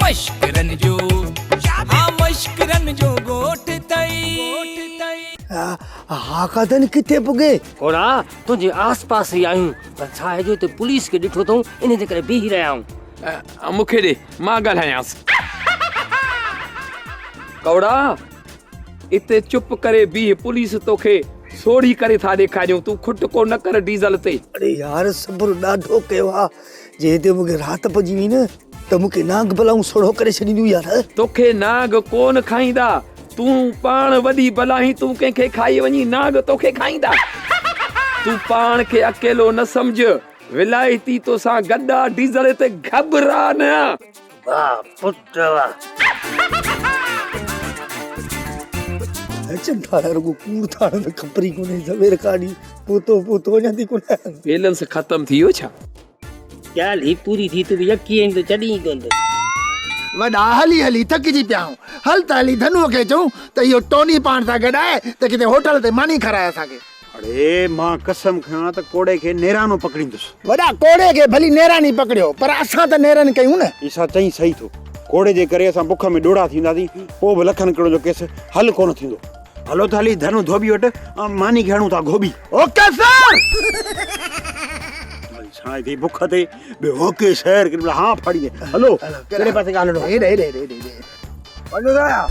मश्करन जो हाँ मश्करन जो गोठ तई हाकादन किथे पुगे कोड़ा तुझे आसपास ही आयूं पर छा है जो ते पुलिस के ॾिठो अथऊं इन जे करे बीही रहिया आहियूं। मूंखे ॾे मां ॻाल्हायांसि। कौड़ा इते चुप करे बीह, पुलिस तोखे सोड़ी करे था ॾेखारियूं, तूं खुटको न कर डीज़ल ते। अरे यार सब्र ॾाढो कयो आहे, जे ते मूंखे रात पजी वई न त मूंखे नाग बलाऊं सोड़ो करे छॾींदियूं यार। तोखे नाग कोन खाईंदा, तूं पाण वॾी बलाही, तूं कंहिंखे खाई वञी नाग तोखे खाईंदा। तूं पाण खे अकेलो न सम्झ, विलायती तोसां गॾा डीज़ल ते घबरा न। वाह पुट वाह। चंदारा रुगो कूड़ थाण में खपरी कोने सवेर काडी पोतो वञंदी कोने। बैलेंस खत्म थी वियो छा? ॻाल्हि ही पूरी थी त यकी आहीं त चॾी कोन थो। वॾा हली हली थकिजी पिया आहियूं, हल त हली धनुअ खे चऊं त इहो टोनी पाण सां गॾाए त किथे होटल ते मानी खाराए असांखे। अरे मां कसम खयां त कोड़े खे नेरानो पकड़ींदुसि। वॾा कोड़े खे भली नेरानी पकड़ियो पर असां त नेरन कयूं न। ईसा चई सही थो, कोड़े जे करे असां बुख में डोड़ा थींदासीं, पोइ बि लखनि करोड़ जो केस हल कोन थींदो। हलो त हली धनु धोबी वटि मानी खेणूं था गोभी। Okay sir. छाए थी बुख ते बे ओके शहर के हां फाड़ी दे। हलो केड़े पासे गालणो? रे अनुराया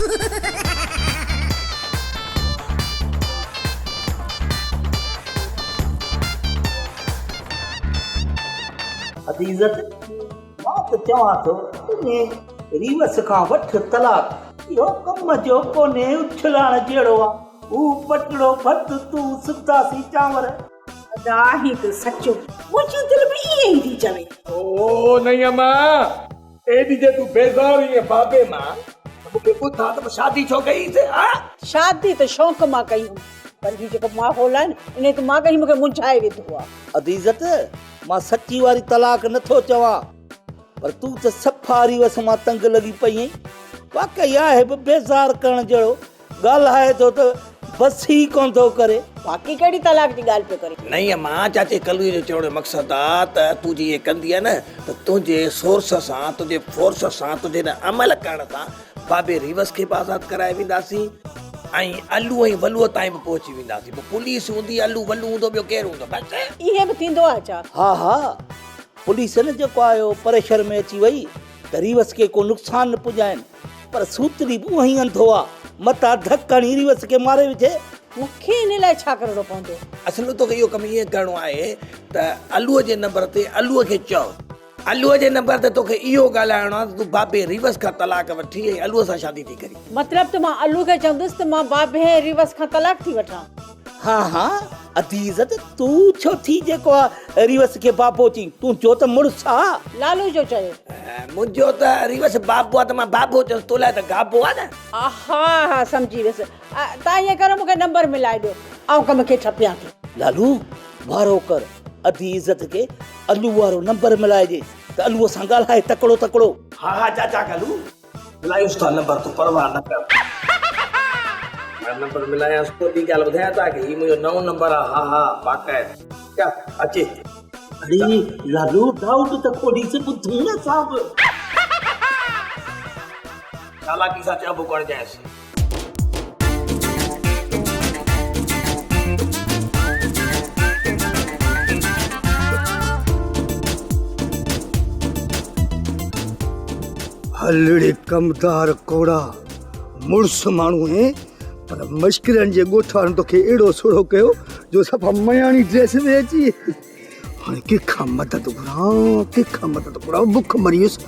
अदीज़त मां त चवां थो ने रीवस खां वठ तलाक इहो कम जो कोने उछलाण जहिड़ो आहे। हू पटड़ो भत तूं सुतासी चांवर। अदाही तो सचो मुझे दिल में ये ही थी चवे। ओ नहीं अम्मा एडी जे तू बेजार ही है बाबे मां मुझे पुछा तो शादी छो कई से। हां शादी तो शौक मां कई पर ही जो माहौल है इने तो मां कहीं मुके मुंझाए वेठो आ। अदीज़त मां सच्ची वारी तलाक नथो चवां पर तू तो सफारी वस मां तंग लगी पई है। वाकई आहे बेजार करण जहिड़ो ॻाल्हाए थो त बस ही कोन थो करे। बाकी कड़ी तलाक जी गाल पे करे नहीं अम्मा चाचे कलू जो चवण मकसद आ त तू जी ये कंदी है न त तुझे सोर्स सां तुझे फोर्स सां तुझे न अमल करण सां बाबे रिवस के आजाद कराए विंदासी आई अल्लू ऐं वलूअ ताईं भी पहुची विंदासी। पुलिस हूंदी अल्लू वलू हूंदो ॿियो केर हूंदो बस इहे भी थींदो आ छा? हा पुलिस न जेको आयो परेशर में अची वई त रिवस के को नुक़सान न पुॼाइनि पर सूतरी बि वही अंधो आ मता धक्कणी रिवस के मारे विझे। मुखे इन लाइ छा करणो पवंदो? असल तो इहो कम ये करणो आहे त अल्लूअ जे नंबर ते अल्लूअ खे चओ, अल्लूअ जे नंबर ते तोखे इहो ॻाल्हाइणो आहे त तूं बाबे रिवस खां तलाक वठी ऐं अल्लूअ सां शादी थी करी। मतलब त मां अल्लू खे चवंदुसि त मां बाबे रिवस खां तलाक थी वठां। हा अदीज़त तू छो थी जेको रिवस के बाबो चई तू जो त मुड़स आ लालू जो चयो मुंहिंजो त रिवस बाबो आहे त मां बाबो चयो तो लाइ त गाबो आहे न। हा समझी वियसि। तव्हां ईअं करो मूंखे नंबर मिलाए ॾियो ऐं कम खे ठपियां थी। लालू वारो कर अदीज़त के अल्लू वारो नंबर मिलाइजे त अल्लूअ सां ॻाल्हाए तकड़ो। हा चाचा कलू मिलायुसि था नंबर, तूं परवाह न कर। नंबर मिलायांसि पोइ ॿी ॻाल्हि ॿुधायां था की हीउ मुंहिंजो नओं नंबर आहे। हा बाक़ाइद क्या अचे। अरे लालू डाउट त कोडी से ॿुधूं न साहब चालाकी सां चइबो कोन जाएसि। हलड़े कमदार कोड़ा मुड़स माण्हू है पर मश्किरन जे गोठान तोखे एड़ो सोड़ो कयो जो सफ़ा मयाणी ड्रेस में अची हाणे कंहिंखां मदद घुरां बुख मरियुसि।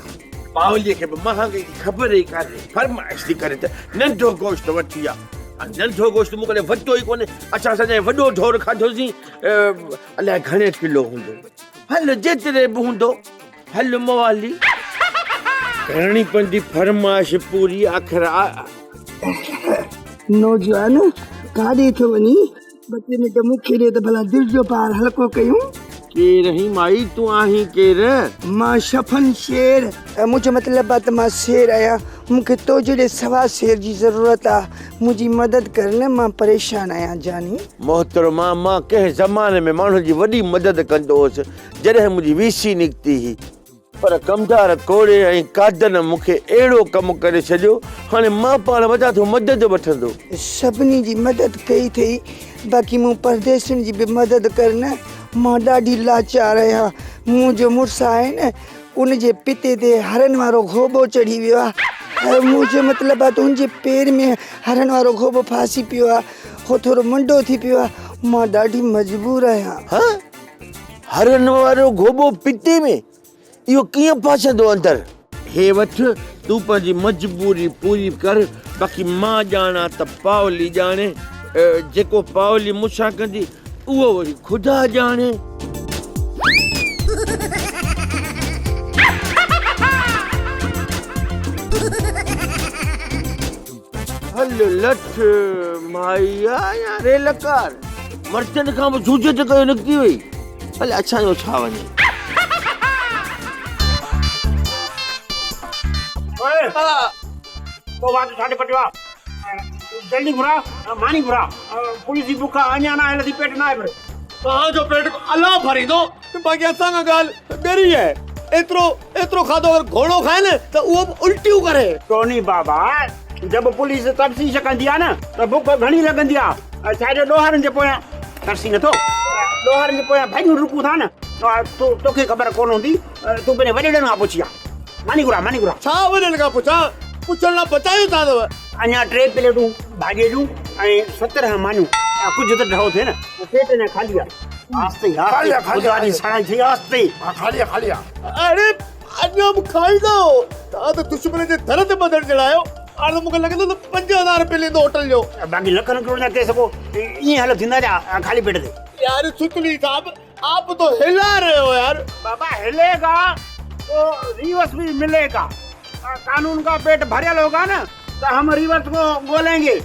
पावलीअ खे बि महांगाई जी ख़बर ई कान्हे, फरमाइश थी करे त नंढो गोश्त वठी आ। नंढो गोश्त मूं कॾहिं वरितो ई कोन्हे। असां सॼा वॾो ढोर खाधोसीं, अलाए घणे किलो हूंदो। हल जेतिरे बि हूंदो हल मवाली करणी पवंदी फरमाइश पूरी। आख़िर नौजवान काॾे थो वञी? बचे में त मूंखे ॾे त भला दिलि जो पार हल्को कयूं। केर ही माई तूं आहीं केर? मां शफन शेर। मुझे मतलब है मां शेर आया, मुझे तो जड़े सवा शेर जी जरूरत आ। मुझी मदद करने मां परेशान आया जानी। मोहतरमा मां के जमाने में मानू जी वडी मदद कंदो होस जरे मुझी वीसी निकती ही पर कमदार कोड़े ऐं कादन मूंखे अहिड़ो कमु करे छॾियो हाणे मां पाण वटां थो मदद वठंदो। सभिनी जी मदद कई थई, बाक़ी मूं परदेसनि जी बि मदद करना। मां ॾाढी लाचार आहियां। मुंहिंजो मुड़ुसु आहे न, उनजे पिते ते हरन वारो घोबो चढ़ी वियो आहे। मुंहिंजो मतिलबु आहे त उनजे पेर में हरन वारो घोबो फासी पियो आहे, हो थोरो मंडो थी पियो आहे। मां ॾाढी मजबूर आहियां। हाँ, हरन वारो घोबो पिते में, इहो कीअं फासंदो अंदरि? हे वठ, तूं पंहिंजी मजबूरी पूरी कर, बाक़ी मां ॼाणा त पावली ॼाणे। जेको पावली मूंसां कंदी उहो वरी ख़ुदा ॼाणे। हल लठ माइया या रेलकार मर्चन खां बि जूझ त कयो निकिती हुई। हल असांजो छा वञे। तो बात साढ़े पटवा जल्दी घुरा मानी घुरा पुलिस जी बुखा अञा ना हलदी पेट ना है पर कहां जो पेट अल्लाह भरी दो बाकी असां का गाल बेरी है। एतरो खादो अगर घोड़ो खाए न तो वो उल्टियूं करे। टोनी बाबा जब पुलिस तरसी सकंदी आ न त बुख घणी लगंदी आ। साडे डोहरन जे पोया तरसी नथो, डोहरन जे पोया भाई रुकू था न तो तोखे खबर कोन होंदी। तू बने वडेड़न आ पुछिया मानी घुरा छा वडेन का पुछा पुछण ला बचायो ता दो अञा 3 प्लेटूं भाॼीअ जूं ऐं 17 मानियूं कुझु त ढहो थिए न पेट न खाली आहे। आस्ते खाली सणाई थी आस्ते खाली अरे अञा खाई दो ता तो दुश्मन जे दर ते बदल जड़ायो। आलो मुके लगे तो 5000 रुपए ले दो होटल जो बाकी लखन करोड़ ना कैसे को ये हालत जिंदा जा खाली पेट दे। यार सुतली साहब आप तो हिला रहे हो यार। बाबा हिलेगा तो रिवर्स भी मिलेगा। कानून का पेट भरल होगा ना तो हम रिवर्स को बोलेंगे,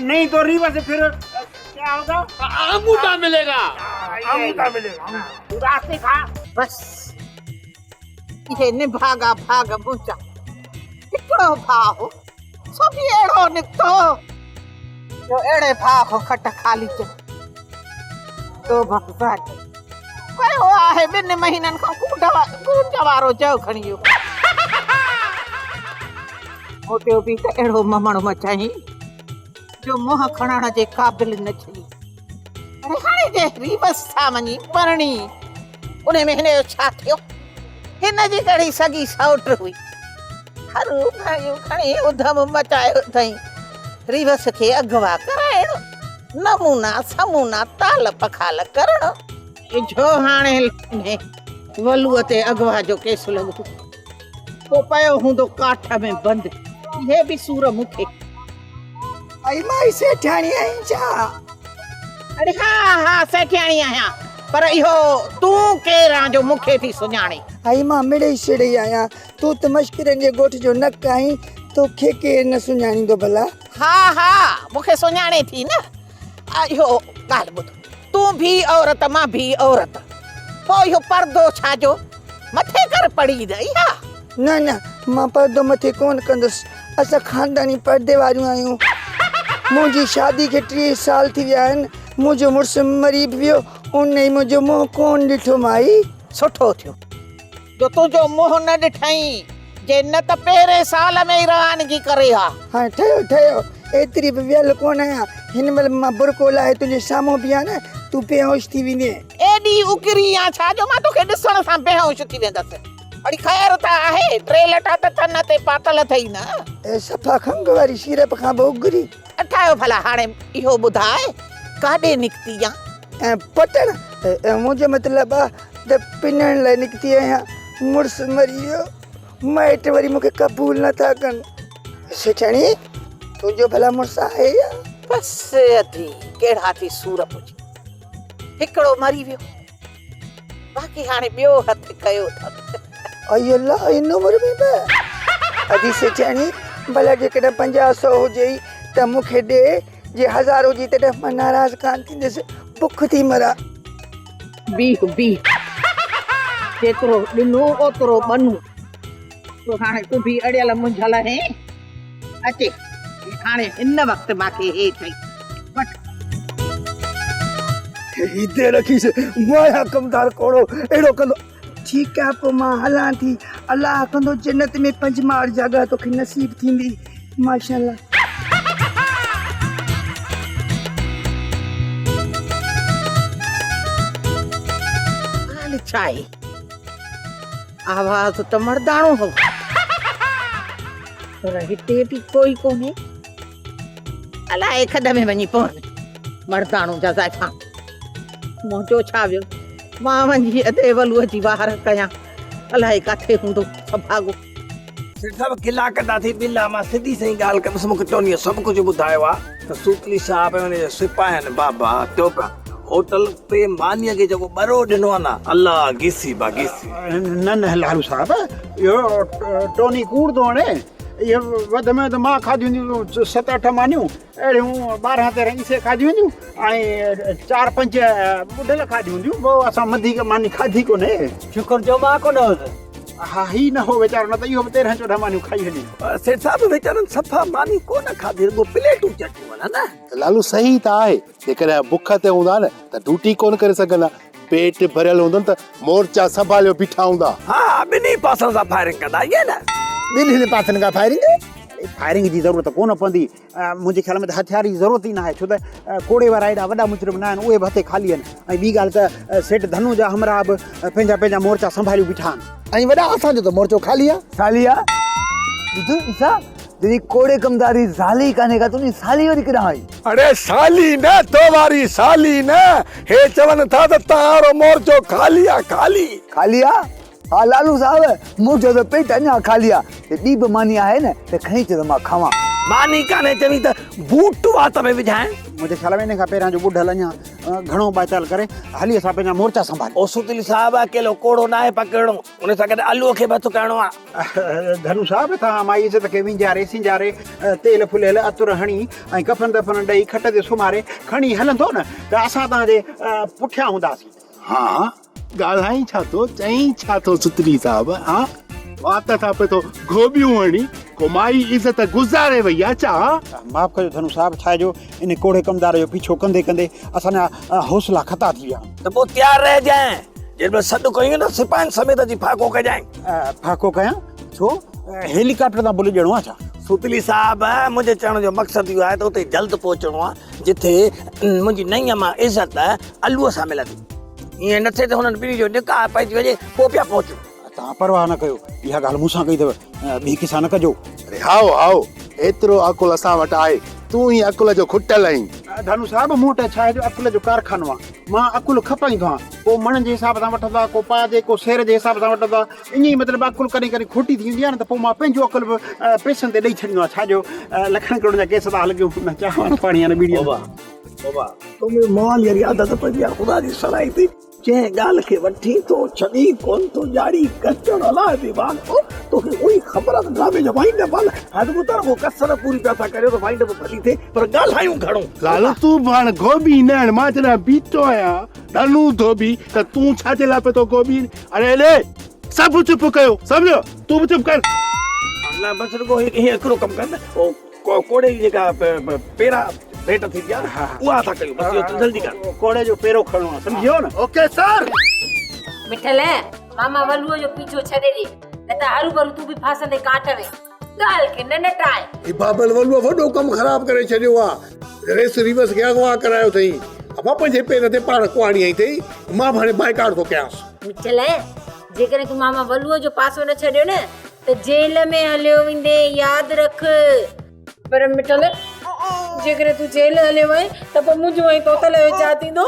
नहीं तो रिवर्स फिर क्या होगा? अंगूठा मिलेगा। रास्ते खा बस ये ने भागा मुंचा हिकड़ो भाव सभी एड़ो निकतो जो एड़े भाव खट खाली च तो भगवान कयो आहे 2 महीनन खां कूट वारो जव खणियो मोटियो भी त एड़ो ममण मचाई जो मोह खणण जे काबिल न छई। अरे हाणे जे रिवर्स था वञी परणी उन में हिन जो छा थियो? हिन जी कड़ी सगी सौट हुई हर भाई खणी उधम मचायो थई रिवर्स खे अगवा कराइणो नमूना समूना ताल पखाल करणो जो हाणे वलूअ ते अगवा जो केस लॻो पोइ पियो हूंदो काठ में बंदि। ये भी सूर मुखे आई माई सेठाणी आई छा? अरे हाँ सेठाणी आहियां पर इहो तू केरां जो मुखे थी सुञाणे। आई मां मिड़ई छिड़ई आहियां। तूं त मश्किरनि जे ॻोठ जो न काई, तोखे केरु न सुञाणींदो भला? हा मुखे सुञाणे थी न। इहो ॻाल्हि ॿुध, तूं भी औरत मां भी औरत, पोइ इहो पर्दो छाजो मथे कर पड़ी रही हा? न मां पर्दो मथे कोन कंदुसि। असां खानदानी पर्दे वारियूं आहियूं। मुंहिंजी शादी खे 3 साल थी विया आहिनि। मुंहिंजो मुड़ुसु मरी वियो, उन ई मुंहिंजो मुंहुं कोन ॾिठो माई। सुठो थियो जो तुंहिंजो मुंहुं न ॾिठई, जे न त पहिरें साल में ई रवानगी करे हा। हाँ ठहियो एतिरी बि वियल कोन आहियां। हिन महिल मां बुरको लाहे तुंहिंजे साम्हूं बीहां न, तूं बेहोश थी वेंदे। एॾी उकरी आ छा जो मां तोखे ॾिसण सां बेहोश थी वेंदसि। अड़ी ख़ैर त आहे 3 लटा त थन ते पातल थई न। सफ़ा खंघ वारी सीरप खां बि उगरी। अठायो भला हाणे इहो ॿुधाए काॾे निकिती आ? पटण मुंहिंजो मतिलबु आहे त पिनण लाइ निकिती आहियां। मुड़ुसु मरी वियो, माइट वरी मूंखे क़बूल नथा कनि। सेठाणी तुंहिंजो भला मुड़ुसु आहे या? बसि अधी कहिड़ा थी सूर पुॼी, हिकिड़ो मरी वियो बाक़ी हाणे ॿियो हथु कयो अथव। अई अल्लाह इन उमिरि में बि अधी सेठाणी भला जेकॾहिं 50-100 हुजे त मूंखे ॾे, जे 1000 हुजे तॾहिं मां नाराज़ कान थींदसि। बुख थी मरा। बीह जेतिरो ॾिनो ओतिरो बनू। तो हाणे तूं बि अड़ियल मुंझल है अचे हाणे हिन वक़्तु मूंखे हे थई वठ हिते रखीसि। माया कमदार कोड़ो अहिड़ो कंदो ठीक है पोइ मां हलां थी अलाह कंदो जन्नत में 5 माड़ जगह तोखे नसीब थींदी माशाल्लाह। हाणे छा आहे आवाज़ त मर्दाणो हो पर हिते बि कोई कोन्हे अलाए खॾ में वञी पवनि मर्दाणो जा ज़ाइफा मुंहिंजो छा वियो मां वञी अधे वलूअ जी वार कयां अलाए किथे हूंदो सभाॻो। सिर्फ गिला कंदा थी बिला मां सिधी सही ॻाल्हि कंदुसि मूंखे टोनीअ सभु कुझु ॿुधायो आहे त सूतली साहब ऐं हुनजा सिपाही आहिनि बाबा टोपा होटल पे मानीअ खे जेको ॿरो ॾिनो आहे न अलाह गीसी बा गीसी। न न लालू साहब इहो टोनी कूड़ थो हणे इहो वधि में वधि मां खाधियूं हूंदियूं 7-8 मानियूं अहिड़ियूं 12-13 ईसे खाधियूं हूंदियूं ऐं 4-5 ॿुढल खाधियूं हूंदियूं पोइ असां वधीक मानी खाधी कोन्हे। शुक्र जो मां कोन हुउसि। हा ही न हो वीचारो न त इहो 13-14 मानियूं खाई हली। सेठ साहब वीचारनि सफ़ा मानी कोन खाधी रुॻो प्लेटूं चटियूं आहिनि न। लालू सही त आहे जेकॾहिं बुख ते हूंदा न त ड्यूटी कोन करे सघंदा पेट भरियल हूंदो त मोर्चा संभालियो बीठा हूंदा। हा ॿिन्ही पासनि सां फायरिंग कंदा इहे न ॿिन्ही पासनि खां फायरिंग जी ज़रूरत कोन पवंदी मुंहिंजे ख़्याल में त हथियार जी ज़रूरत ई न आहे छो त कोड़े वारा एॾा वॾा मुजरिम न आहिनि उहे बि हथे ख़ाली आहिनि ऐं ॿी ॻाल्हि त सेठ धनु जा हमरा बि पंहिंजा मोर्चा संभालियूं बीठा आहिनि ऐं वॾा असांजो त मोर्चो ख़ाली आहे। साली आहे ॿुध ईसा जॾहिं कोड़े कमदारी ज़ाली कान्हे का तुंहिंजी साली वरी किरां आई। अरे साली न तो वारी साली न हे चवनि था त तव्हांजो मोर्चो खाली आहे खाली खाली आहे। हा लालू साहब मुंहिंजो त पेट अञा खाली आहे ॿी बि मानी आहे न त खणी अचो त मां खावां। मानी कान्हे चवी त बूट वात में विझाए मुंहिंजे ख़्याल में इन खां पहिरियां जो ॿुढल अञा घणो बाचाल करे हली असां पंहिंजा मोर्चा संभाले। ओ सुतली साहब अकेलो कोड़ो न आहे पकड़णो उन सां गॾु आलूअ खे बि करणो आहे। धनु साहब तव्हां माई इज़त खे विंजारे सिंजारे तेल फुलियल अतुर हणी ऐं कफन दफन ॾेई खट ते सुम्हारे खणी हलंदो न त असां तव्हांजे पुठियां हूंदासीं। हा ॻाल्हाई छा थो चई छा थो सुतली साहब हा वात था पे तो गोबियूं हणी को माई इज़त गुज़ारे वई आहे छा। माफ़ कजो धनु साहब छा जो इन कोड़े कमदार जो पीछो कंदे कंदे असांजा हौसला खता थी विया त पोइ तयारु रहिजांइ जेॾी सॾु कयूं न सिपाहियुनि समेत जी फाको कजांइ। फाको कयां छो हेलीकॉप्टर तां बुली ॼणो आहे छा। सुतली साहब मुंहिंजे चवण जो मक़सदु इहो आहे त उते जल्द पहुचणो आहे जिथे मुंहिंजी नईं मां इज़त आलूअ सां मिलंदी ईअं न थिए त हुननि ॿिन्ही जो निकाह पइजी वञे पोइ पिया पहुचूं। तव्हां परवाह न कयो इहा ॻाल्हि मूंसां कई अथव ॿी किसा न कजो। अरे हाओ हाओ एतिरो अकुल असां वटि आहे तूं ई अकुल जो खुटल आहीं। धनु साहब मूं वटि छा आहे जो अकुल जो कारखानो आहे मां अकुल खपाईंदो आहियां को मणनि जे हिसाब सां वठंदा को पाजे को सेर जे हिसाब सां वठंदा ईअं ई मतिलबु अकुल कॾहिं कॾहिं खोटी थी वेंदी आहे न त पोइ मां पंहिंजो अकुल बि पैसनि ते ॾेई छॾींदो आहियां छाजो लखनि करोड़ जा केस था हलगियूं न चांहि पाणी आहे न बीड़ी तुम्हें मोहन यारी आदत पई आहे ख़ुदा जी सराई थी जंहिं ॻाल्हि खे वठी तो छॾी कोन तो ॼाड़ी कचण हलाए थी बाल तोखे उही ख़बर आहे ड्रामे जो वाइंड अप आहे हाणे ॿुधायो को कसर पूरी पिया था करियो त वाइंड अप भली थिए पर ॻाल्हायूं घणो। लालू तूं हाणे गोभी न मां जॾहिं बीठो आहियां धनु धोबी त तूं छा जे लाइ पियो थो गोभी अरे ले सभु चुप कयो सम्झो तूं बि चुप कर। अलाह बस रुगो हिकिड़ो कमु कर न कोड़े जी जेका पेरा भेट थी विया उहा था कयूं बस जल्दी कर कोड़े जो पेरो खणो आहे सम्झियो न। ओके सर मिठल मामा वलूअ जो पीछो छॾे ॾे न त हरू भरू तूं बि फासंदे कांट में ॻाल्हि खे न नटाए। ही बाबल वलूअ वॾो कमु ख़राब करे छॾियो आहे रेस रिवर्स खे अॻुवां करायो अथई अबा पंहिंजे पेर ते पाण कुआणी आई अथई मां हाणे बाइकाट थो कयांसि। मिठल जेकॾहिं तूं मामा वलूअ जो पासो न छॾियो न त जेल में हलियो वेंदे यादि रख। पर मिठल जेकॾहिं तूं जेल हलियो वहीं त पोइ मुंहिंजो ऐं तोतल जो छा थींदो।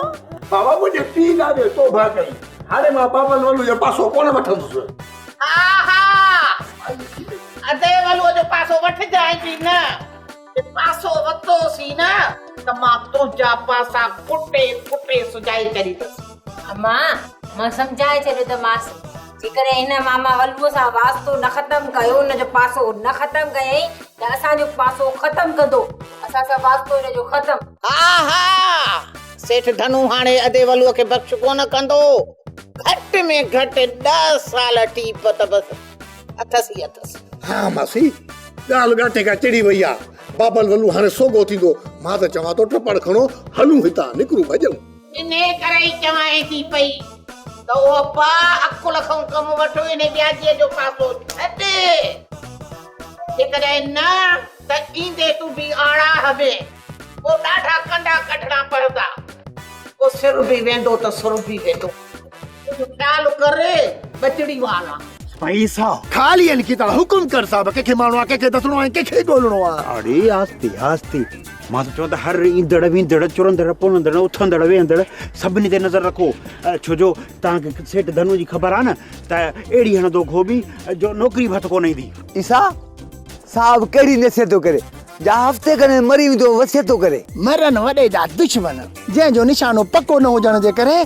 बाबा मुंहिंजे पीउ लाइ तौबा कई हाणे मां बाबल वलू जो पासो कोन वठंदुसि। अधे वलूअ जो पासो वठजांइ थी न पासो वरितोसीं न त मां तुंहिंजा पासा फुटे फुटे सुजाई छॾींदसि। अम्मा मां सम्झाए छॾियो त मांसि जेकॾहिं हिन मामा वलूअ सां वास्तो न ख़तमु कयो हुनजो पासो न ख़तमु कयईं त असांजो पासो ख़तमु कंदो असां सां वास्तो हिनजो ख़तमु। हा सेठ धनु हाणे अधे वलूअ खे बख़्श कोन कंदो घटि में घटि 10 साल टीप त बसि अथसि अथसि। हा मासी ॻाल्हि घाटे खां चिड़ी वई आहे बाबल वलू हाणे सोगो थींदो मां त चवां थो टपड़ खणो हलूं हितां निकिरूं भॼूं। इन करे ई चवां थी पई त उहो पा अकुल खां कमु वठो इन व्याजीअ जो पासो छॾे जेकॾहिं न त ईंदे तूं बि आड़ा हवे पोइ ॾाढा कंडा कढणा पवंदा पोइ सिर बि वेंदो त सुर बि वेंदो ख़्यालु करे बचड़ी वाला भाई साहब खाली लिखिता हुकुम कर साहब के मानो आ के दसणो आ के बोलणो आ अरे आस्ते आस्ते मां तो चवंदा हर ईंदड़ वींदड़ चुरंदड़ पुरंदड़ उथंदड़ वेहंदड़ सभिनी ते नज़र रखो छो जो तव्हांखे सेठ धनु जी ख़बर आहे न त अहिड़ी हणंदो गोभी जो नौकिरी भत कोन ईंदी ईसा साहब कहिड़ी नसीहत थो करे जा हफ़्ते खनि मरी वेंदो वसियत थो करे मरन वॾे जा दुश्मन जंहिंजो निशानो पको न हुजण जे करे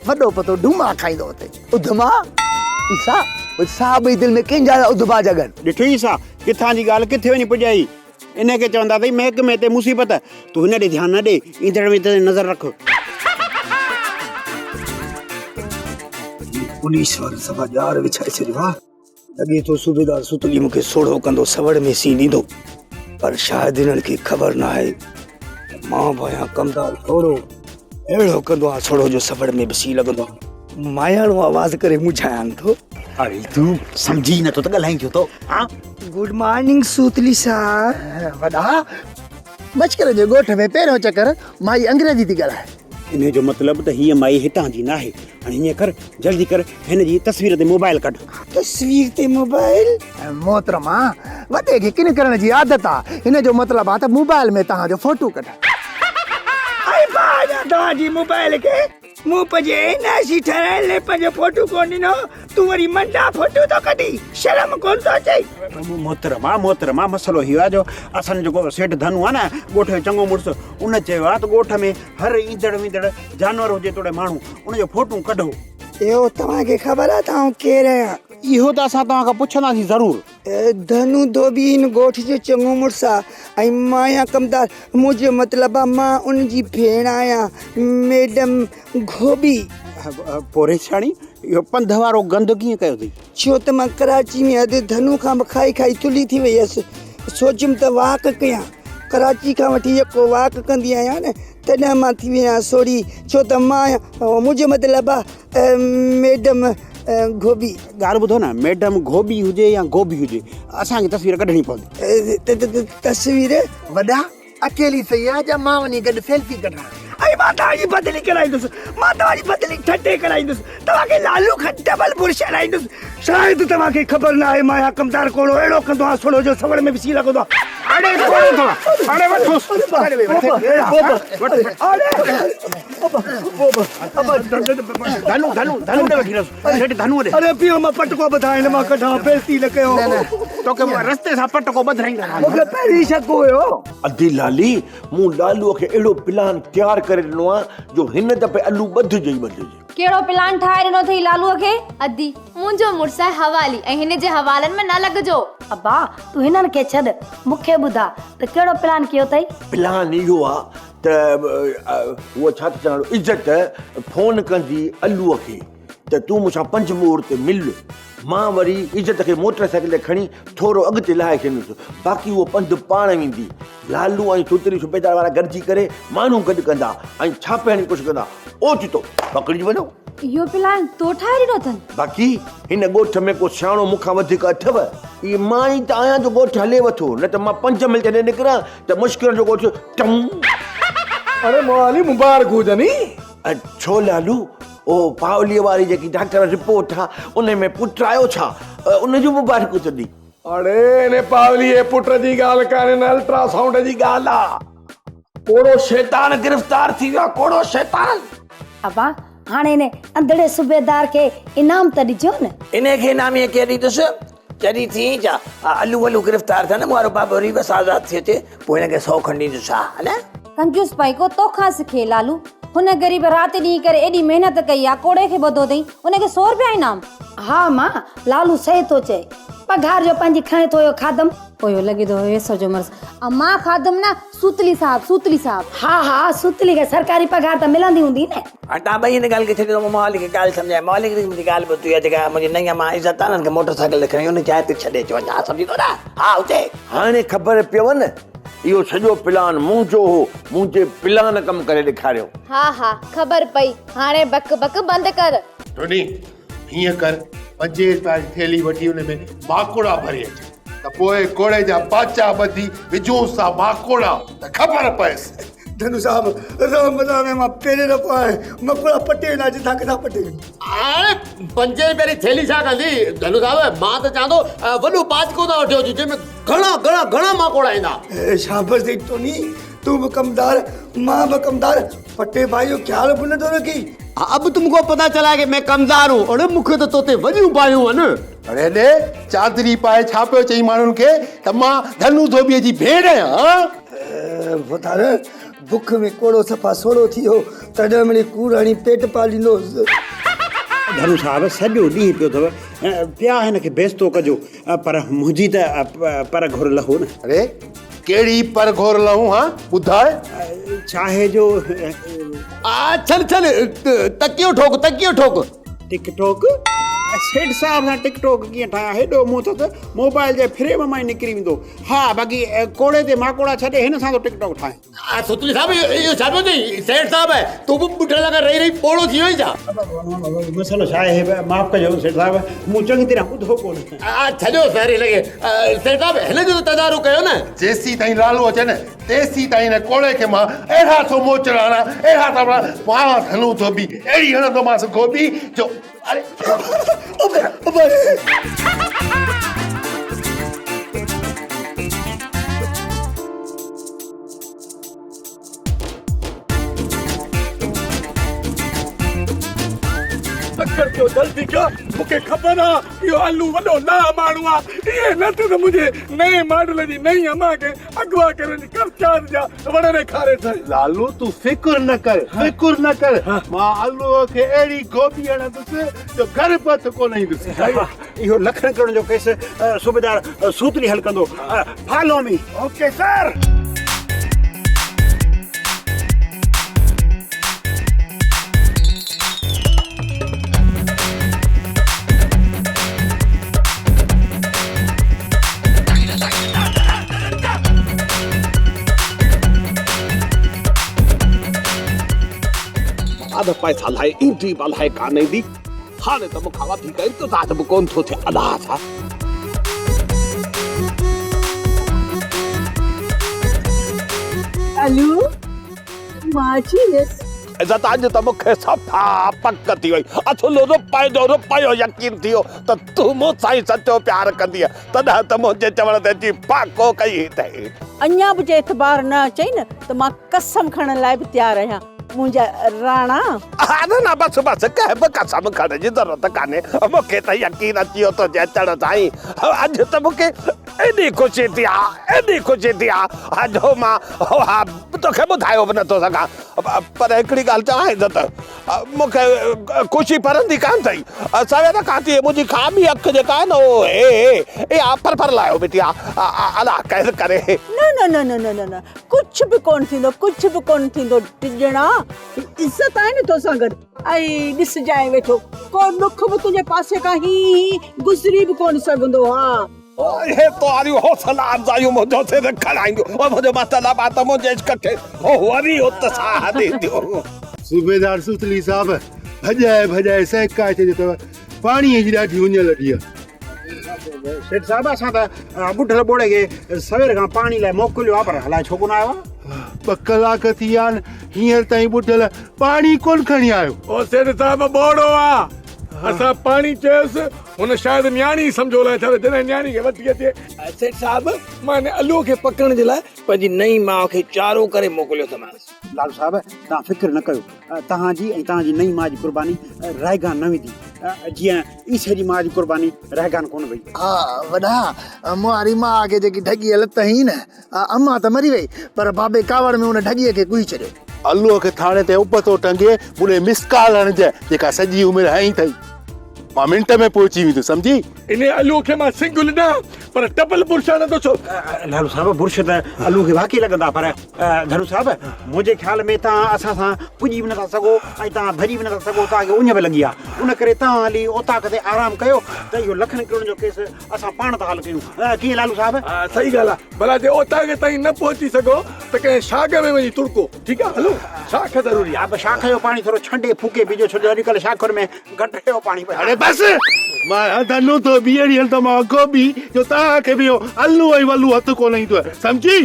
वॾो पतो डूमा खाईंदो हुते उधमा ईसा साहब जी दिल में कंहिंजा उधमा जगन ॾिठो ई सा किथां जी ॻाल्हि किथे वञी पुॼाई इनखे चवंदा अथई महकमे ते मुसीबत तूं हिन ॾे ध्यानु न ॾे ईंदड़ में ते नज़र रख पुलिस वारा सभा ॼार विछाए छॾियो आहे लॻे थो सूबेदार सुतली मूंखे सोढ़ो कंदो सवड़ में सी ॾींदो पर शायदि हिननि खे ख़बर न आहे मां बि आहियां कमदार सोढ़ो अहिड़ो कंदो आहे सोढ़ो जो सवड़ में बि सी लॻंदो आहे मायाणो आवाज़ करे मुझायां थो अरे तूं सम्झी नथो त ॻाल्हाई छो थो हा गुड मॉर्निंग सूतली साहब वॾा मश्कर जे ॻोठ में पहिरियों चकर माई अंग्रेजी थी ॻाल्हाए इन जो मतिलबु त हीअ माई हितां जी न आहे हाणे हीअं कर जल्दी कर हिन जी तस्वीर ते मोबाइल कढ तस्वीर ते मोबाइल मोहतरमा वॾे खे किन करण जी आदत आहे हिन जो मतिलबु आहे त मोबाइल में तव्हांजो फोटो कढ आई बाजा तव्हांजी मोबाइल खे मूं पंहिंजे नासी ठहिराइण लाइ पंहिंजो फोटो कोन ॾिनो तूं वरी मंडा फोटो थो कढी शर्म कोन थो अचे मोहतरमा मसलो हीअ आहे जो असांजो जेको सेठ धनु आहे न ॻोठ जो चङो मुड़ुसु उन चयो आहे त ॻोठ में हर ईंदड़ वींदड़ जानवर हुजे तोड़े माण्हू उनजो फोटो कढो इहो तव्हांखे ख़बर आहे तव्हां केरु आहियां इहो त असां तव्हां खां पुछंदासीं ज़रूरु धनु धोबी हिन ॻोठ जो चङो मुड़ुसु आहे ऐं मां आहियां कमदार मुंहिंजो मतिलबु आहे मां उनजी भेण आहियां मैडम गोबी पोरेशाणी इहो पंध वारो गंद कीअं कयो अथई छो त मां कराची में अॼु धनु खां बि खाई खाई थुली थी वई हुयसि सोचियुमि त वाक कयां कराची खां वठी जेको वाक कंदी आहियां न तॾहिं मां थी वई आहियां सोरी छो त मां मुंहिंजो मतिलबु आहे मैडम गोबी ॻाल्हि ॿुधो न मैडम गोबी हुजे या गोभी हुजे असांखे तस्वीर कढणी पवंदी तस्वीर वॾा अकेली सही आहे या मां वञी गॾु सेल्फी कढां ऐं मां तव्हांजी बदली कराईंदुसि मां तव्हांजी बदली ठटे कराईंदुसि तव्हांखे लालू खां डबल बुर्श हलाईंदुसि शायदि तव्हांखे ख़बर न आहे मां कमदार कोड़ो अहिड़ो कंदो आहे सोढ़ो जो सवड़ में बि सी लॻंदो आहे अरे पियो मां पटको ॿधाइण मां कढां बेइज़ती न कयो तोखे रस्ते सां पटको ॿधाईंदा मूंखे पहिरीं शक हुयो अधी लाली मूं लालूअ खे अहिड़ो प्लान तयारु करे ॾिनो आहे जो हिन दफ़े अलू ॿधिजे कहिड़ो प्लान ठाहे ॾिनो अथई लालूअ खे अदी मुंहिंजो मुड़ुस आहे हवाली ऐं हिन जे हवालनि में न लॻिजो अब्बा तूं हिननि खे छॾ मूंखे ॿुधा त कहिड़ो प्लान कयो अथई प्लान इहो आहे त उहो छा थो चवां इज़त फोन कंदी अलूअ खे त तूं मूंसां 5 मोड़ ते मिल मां वरी इज़त खे मोटर साइकिल ते खणी थोरो अॻिते लाहे छॾींदुसि बाक़ी उहो पंधु पाण वेंदी लालू ऐं सूतरी सूबेदार वारा गॾिजी करे माण्हू गॾु कंदा ऐं छापे हणी कुझु कंदा ओचितो पकड़िजी वञो इहो प्लान तो ठाहे ॾिनो अथनि बाक़ी हिन ॻोठ में को सियाणो मूंखां वधीक अथव इहे मां ई त आहियां जो ॻोठ हले वठो न त मां 5 मिंट ॾे निकिरां त मुश्किल जो ॻोठ टम अरे मोहाली मुबारक हुजनी छो लालू ओ पावलीअ वारी जेकी डॉक्टर रिपोर्ट आहे उन में पुटु आयो छा उनजो मुबारक हुजंदी अरे ने पावली पुट जी ॻाल्हि कान्हे न अल्ट्रासाउंड जी ॻाल्हि आहे कोड़ो शैतान गिरफ़्तार थी वियो कोड़ो शैतान अब्बा हाणे ने अंधड़े सूबेदार खे इनाम त ॾिजो न इनखे इनाम ईअं केरु ॾींदुसि जॾहिं थी छा अलू वलू गिरफ़्तार थिया न मुंहिंजो बाबो रीबस आज़ाद थी अचे पोइ हिनखे 100 खणी ॾींदुसि हा न कंजूस भाई को तोखां सिखे लालू हुन ग़रीब राति ॾींहुं करे एॾी महिनत कई आहे कोड़े खे ॿधो अथई उनखे 100 रुपया इनाम हा मां लालू सही थो चए पघार जो पंहिंजी खणे थो खादम पोइ लॻे थो वेसर जो मर्ज़ मां खादम न सूतली साहब हा सूतली खे सरकारी पघार त मिलंदी हूंदी न तव्हां ॿई हिन ॻाल्हि खे छॾियो मोहाली खे ॻाल्हि सम्झाए मोहाली खे मुंहिंजी ॻाल्हि ॿुधी आहे जेका मुंहिंजी नईं मां इज़त आहे न मोटर साइकिल ते खणी हुन चांहि ते छॾे अचो वञा सम्झी थो न हा हुते हाणे ख़बर पियव न इहो सॼो प्लान मुंहिंजो हो, मुंहिंजे प्लान कमु करे ॾेखारियो। हा हा ख़बर पई, हाणे बक बक बंदि कर। टोनी हीअं कर, 5 रुपया जी थैली वठी हुन में माकोड़ा भरे अच, त पोइ कोड़े जा पाचा ॿधी विझूं सा माकोड़ा त ख़बर पएसि। धनु साहब राम राम मां पहिरें दफ़ो आहे मकोड़ा पटे ना जिथा किथा पटे। हाणे 5 रुपए जी थैली छा कंदी धनु साहब? मां त चवां थो वॾो बाचको था वठियो जंहिंमें घणा घणा घणा माकोड़ा ईंदा। शाबाश दे टोनी, तू भी कमदार मां भी कमदार, पटे भाई जो ख्याल भी नथो रखी। अब तुमको पता चला कि मैं कमदार हूँ और मूंखे त तोते वॾियूं पायूं आहिनि। अरे ने चादरी पाए छापियो चई माण्हुनि खे त मां धनु धोबीअ जी भेण आहियां। बुधार बुख में कोड़ो सफ़ा सोड़ो थी हो तॾहिं मिली कूड़ाणी पेट पालींदोसि। धनु साहब सॼो ॾींहुं पियो अथव पिया हिन खे बेइज़तो कजो, पर मुंहिंजी त पर घुर लहो न। अरे कहिड़ी पर घोर लहूं? हा ॿुधाए चाहे जो छल छल तकियो ठोक टिकटॉक सेठ साहब सां टिकटॉक कीअं ठाहियां? हेॾो मूं त मोबाइल जे फ्रेम मां ई निकिरी वेंदो। हा बाक़ी कोड़े ते माकोड़ा छॾे हिन सां थो टिकटॉक ठाहे। सुतली साहब इहो छा पियो चई? सेठ साहब तूं बि ॿुढे लॻा रही ॿोड़ो थी वई छा? मसलो छा आहे माफ़ कजो सेठ साहब, मूं चङी तरह ॿुधो कोन। छॾियो सारी लॻे सेठ साहब हिन जो तदारू कयो न। जेसी ताईं लालू अचे न तेसी ताईं न कोड़े खे मां अहिड़ा थो मोचड़ हणा, अहिड़ा था मां धनु धोबी अहिड़ी हणंदोमांसि गोबी जो अरे चक्कर कयो जल्दी कयो, मूंखे ख़बर आहे इहो आलू वॾो ना माण्हू आहे। इहे न त मुंहिंजे नए मॉडल जी नई अमा खे अगवा करण जी करचार जा वण ॾेखारे थो। लालू तू फिक्र न कर, मां आलूअ खे अहिड़ी गोभी हणंदुसि जो घर पथ कोन ईंदुसि। इहो लखन करण जो केस सूबेदार सूतली हल कंदो। Follow me. Okay sir. अध पैसा लाइ ईंदी बलाए कान ईंदी, हाणे त मूंखां वधीक इंतज़ार बि कोन थो थिए। अलाह छा आलू माचिस इज़त अॼु त मूंखे सफ़ा पक थी वई। असुल रुपए जो रुपयो यकीन थियो त तूं मूंसां ई सचो प्यार कंदीअ, तॾहिं त मुंहिंजे चवण ते अची फाको कई अथई। अञा बि जे एतबार न चई न त मां कसम खणण लाइ बि तयारु आहियां। मुंहिंजा राणा न बस कंहिं बि कसम खणण जी ज़रूरत कान्हे, मूंखे त यकीन अची वियो तो अचण साईं। अॼु त मूंखे एॾी ख़ुशी थी आहे जो मां तोखे ॿुधायो बि नथो सघां। पर हिकिड़ी ॻाल्हि चवां इज़त, मूंखे ख़ुशी परंदी कान अथई। सवेर खां थी मुंहिंजी खाॿी अखि जेका आहे न उहो फर लायो बीठी आहे। अलाह कहर करे। न न न न न कुझु बि कोन थींदो टिजणा, इज़त आहे न तोसां गॾु। ऐं ॾिस जाए वेठो, को दुख बि तुंहिंजे पासे खां ही गुज़री बि कोन सघंदो। हा हे तोरियूं हौसला अफ़ज़ाइयूं मुंहिंजो सिर खणाईंदियूं, मुंहिंजो मतिलबु आहे त मुंहिंजे इश्क खे वरी उत्साह ॾींदियूं। सूबेदार सुतली साहब भॼाए सहका अचे अथव, पाणीअ जी ॾाढी उञ लॻी आहे। सेठ साहब असां त ॿुढल ॿोड़े खे सवेर खां पाणी लाइ मोकिलियो आहे, पर हलाए छो कोन आयो आहे? 2 कलाक थी विया आहिनि, हींअर ताईं ॿुढल पाणी कोन खणी आयो। ओ सेठ साहब ॿोड़ो आहे, असां पाणी चयोसि, हुन शायदि न्याणी सम्झो लाइ छॾे, जॾहिं न्याणी खे वठी अचे। सेठ साहब मां हिन आलूअ खे पकड़ण जे लाइ पंहिंजी नई माउ खे चारो करे मोकिलियो अथमांसि। लालू साहब तव्हां फिक्र न कयो, तव्हांजी ऐं तव्हांजी नई माउ जी कुर्बानी रायगान न वेंदी, जीअं ईसे जी माउ जी कुर्बानी रायगान कोन वई। हा वॾा मुआरी माउ खे जेकी ढॻी लत हुई न, अम्मा त मरी वई, पर बाबे कावड़ में हुन ढॻीअ खे कुई छॾियो। आलूअ खे थाणे ते उप थो टंगे, मुने मिसकाल हणजे जेका सॼी उमिरि हई अथई। मां मिंट में पहुची वेंदुसि सम्झी इन आलू खे मां सिंगुल न पर डबल बुरशा नथो छो लालू साहब बुर्श त आलू खे वाक़ई लॻंदा पर धनु साहब मुंहिंजे ख़्याल में तव्हां असां सां पुॼी बि नथा सघो ऐं तव्हां भॼी बि नथा सघो तव्हांखे उञ बि लॻी आहे उन करे तव्हां हली उतां किथे आराम कयो त इहो लखनि करोड़ जो केस असां पाण था हल कयूं कीअं लालू साहब सही ॻाल्हि आहे भला जे उतां खे ताईं न पहुची सघो त कंहिं शाग में वञी तुरको ठीकु आहे हलो शाख ज़रूरी आहे शाख जो पाणी थोरो छंडे फूके पीजो छो जो अॼुकल्ह शाखुनि में घटि जो पाणी पियो अरे बस मां धनु तो बीहड़ी हल त मां अगो बि जो तव्हांखे बि अल्लू ऐं वल्लू हथ कोन ईंदो सम्झी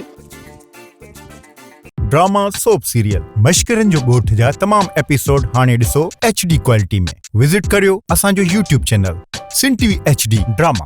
ड्रामा सोप सीरियल मश्करनि जो ॻोठ जा तमाम एपिसोड हाणे ॾिसो HD क्वालिटी में विज़िट करियो असांजो YouTube चैनल सिन TV HD ड्रामा।